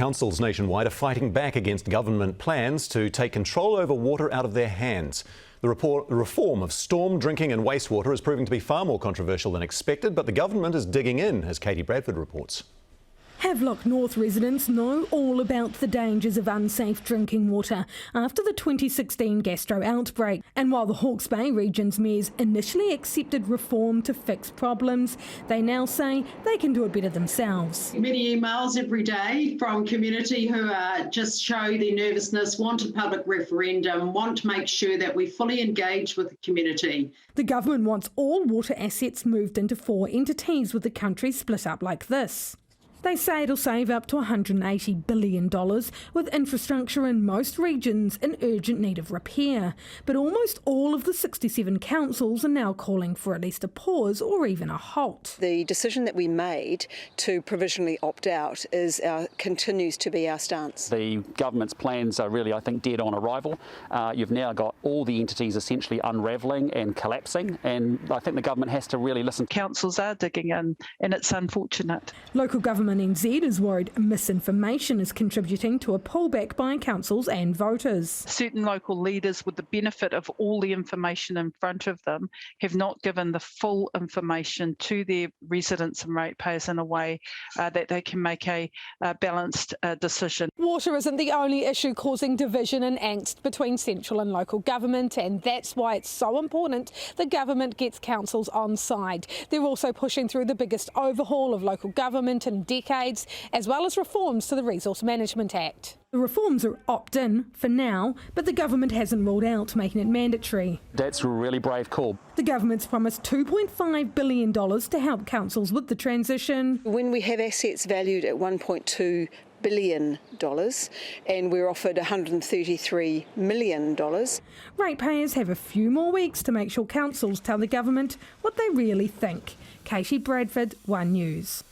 Councils nationwide are fighting back against government plans to take control over water out of their hands. The reform of storm drinking and wastewater is proving to be far more controversial than expected, but the government is digging in, as Katie Bradford reports. Havelock North residents know all about the dangers of unsafe drinking water after the 2016 gastro outbreak. And while the Hawke's Bay region's mayors initially accepted reform to fix problems, they now say they can do it better themselves. Many emails every day from community who just show their nervousness, want a public referendum, want to make sure that we fully engage with the community. The government wants all water assets moved into 4 entities, with the country split up like this. They say it'll save up to $180 billion, with infrastructure in most regions in urgent need of repair. But almost all of the 67 councils are now calling for at least a pause or even a halt. The decision that we made to provisionally opt out continues to be our stance. The government's plans are really, I think, dead on arrival. You've now got all the entities essentially unravelling and collapsing, and I think the government has to really listen. Councils are digging in, and it's unfortunate. Local government NZ is worried misinformation is contributing to a pullback by councils and voters. Certain local leaders, with the benefit of all the information in front of them, have not given the full information to their residents and ratepayers in a way that they can make a balanced decision. Water isn't the only issue causing division and angst between central and local government, and that's why it's so important the government gets councils on side. They're also pushing through the biggest overhaul of local government in decades, as well as reforms to the Resource Management Act. The reforms are opt-in for now, but the government hasn't ruled out making it mandatory. That's a really brave call. The government's promised $2.5 billion to help councils with the transition. When we have assets valued at $1.2 billion and we're offered $133 million. Ratepayers have a few more weeks to make sure councils tell the government what they really think. Katie Bradford, One News.